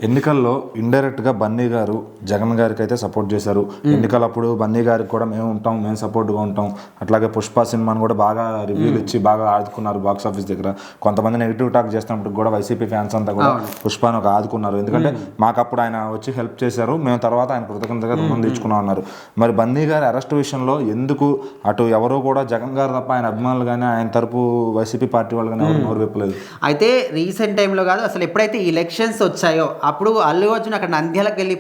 ఎన్నికల్లో ఇండైరెక్ట్గా బన్నీ గారు జగన్ గారికి అయితే సపోర్ట్ చేశారు. ఎన్నికలప్పుడు బన్నీ గారికి కూడా మేము సపోర్ట్గా ఉంటాం. అట్లాగే పుష్ప సినిమాని కూడా బాగా రివ్యూలు ఇచ్చి బాగా ఆదుకున్నారు బాక్స్ ఆఫీస్ దగ్గర. కొంతమంది నెగిటివ్ టాక్ చేస్తున్నప్పుడు కూడా వైసీపీ ఫ్యాన్స్ అంతా కూడా పుష్పను ఒక ఆదుకున్నారు. ఎందుకంటే మాకు అప్పుడు ఆయన వచ్చి హెల్ప్ చేశారు, మేము తర్వాత ఆయన కృతజ్ఞతగా రుణం తీర్చుకున్నాం అన్నారు. మరి బన్నీ గారి అరెస్ట్ విషయంలో ఎందుకు అటు ఎవరో కూడా జగన్ గారు తప్ప ఆయన అభిమానులు కానీ ఆయన తరపు వైసీపీ పార్టీ వాళ్ళు కానీ ఎవరు నోరు విప్పలేదు? అయితే రీసెంట్ టైంలో కాదు, అసలు ఎప్పుడైతే ఎలక్షన్స్ వచ్చాయో అప్పుడు అల్లు అర్జున్ అక్కడ నంద్యాలకు వెళ్ళి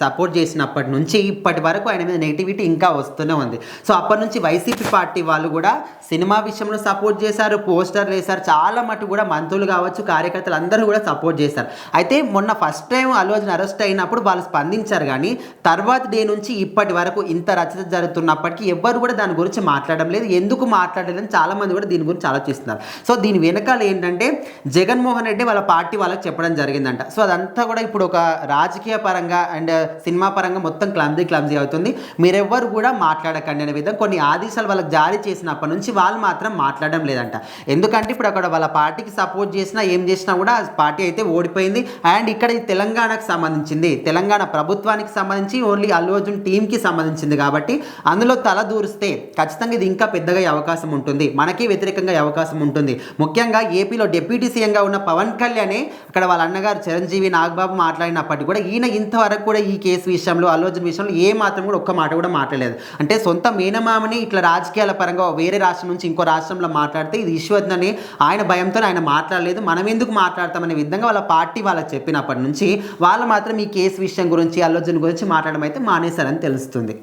సపోర్ట్ చేసినప్పటి నుంచి ఇప్పటి వరకు ఆయన మీద నెగిటివిటీ ఇంకా వస్తూనే ఉంది. సో అప్పటి నుంచి వైసీపీ పార్టీ వాళ్ళు కూడా సినిమా విషయంలో సపోర్ట్ చేశారు, పోస్టర్లు వేశారు, చాలా మటు కూడా మంత్రులు కావచ్చు, కార్యకర్తలు అందరూ కూడా సపోర్ట్ చేశారు. అయితే మొన్న first time Allu Arjun arrest అయినప్పుడు వాళ్ళు స్పందించారు, కానీ తర్వాత డే నుంచి ఇప్పటి వరకు ఇంత రచన జరుగుతున్నప్పటికీ ఎవ్వరు కూడా దాని గురించి మాట్లాడడం లేదు. ఎందుకు మాట్లాడలేదని చాలా మంది కూడా దీని గురించి ఆలోచిస్తున్నారు. సో దీని వెనకాల ఏంటంటే జగన్మోహన్ రెడ్డి వాళ్ళ పార్టీ వాళ్ళకి చెప్పడం జరిగిందంట. సో అదంతా కూడా ఇప్పుడు ఒక రాజకీయ పరంగా అండ్ సినిమా పరంగా మొత్తం క్లమ్జీ అవుతుంది. మీరెవ్వరు కూడా మాట్లాడకండి అనే విధంగా కొన్ని ఆదేశాలు వాళ్ళకి జారీ చేసినప్పటి నుంచి వాళ్ళు మాత్రం మాట్లాడడం లేదంట. ఎందుకంటే ఇప్పుడు అక్కడ వాళ్ళ పార్టీకి సపోర్ట్ చేసినా ఏం చేసినా కూడా పార్టీ అయితే ఓడిపోయింది. అండ్ ఇక్కడ తెలంగాణకు సంబంధించింది, తెలంగాణ ప్రభుత్వానికి సంబంధించి ఓన్లీ అల్లు అర్జున్ టీంకి సంబంధించింది కాబట్టి అందులో తల దూరిస్తే ఖచ్చితంగా ఇది ఇంకా పెద్దగా అవకాశం ఉంటుంది, మనకి వ్యతిరేకంగా అవకాశం ఉంటుంది. ముఖ్యంగా ఏపీలో డిప్యూటీ సీఎంగా ఉన్న పవన్ కళ్యాణే అక్కడ వాళ్ళ అన్నగారు చిరంజీవి నాగబాబు మాట్లాడినప్పటికీ కూడా ఈయన ఇంతవరకు కూడా ఈ కేసు విషయంలో అల్లు అర్జున్ విషయంలో ఏ మాత్రం కూడా ఒక్క మాట కూడా మాట్లాడలేదు. అంటే సొంత మేనమామని ఇట్లా రాజకీయాల పరంగా వేరే రాష్ట్రం నుంచి ఇంకో రాష్ట్రంలో మాట్లాడితే ఇది ఇష్యూ అవుతుందని ఆయన భయంతో ఆయన మాట్లాడలేదు. మనం ఎందుకు మాట్లాడతామనే విధంగా వాళ్ళ పార్టీ వాళ్ళకి చెప్పినప్పటి నుంచి వాళ్ళు మాత్రం ఈ కేసు విషయం గురించి అల్లు అర్జున్ గురించి మాట్లాడడం అయితే మానేశారని తెలుస్తుంది.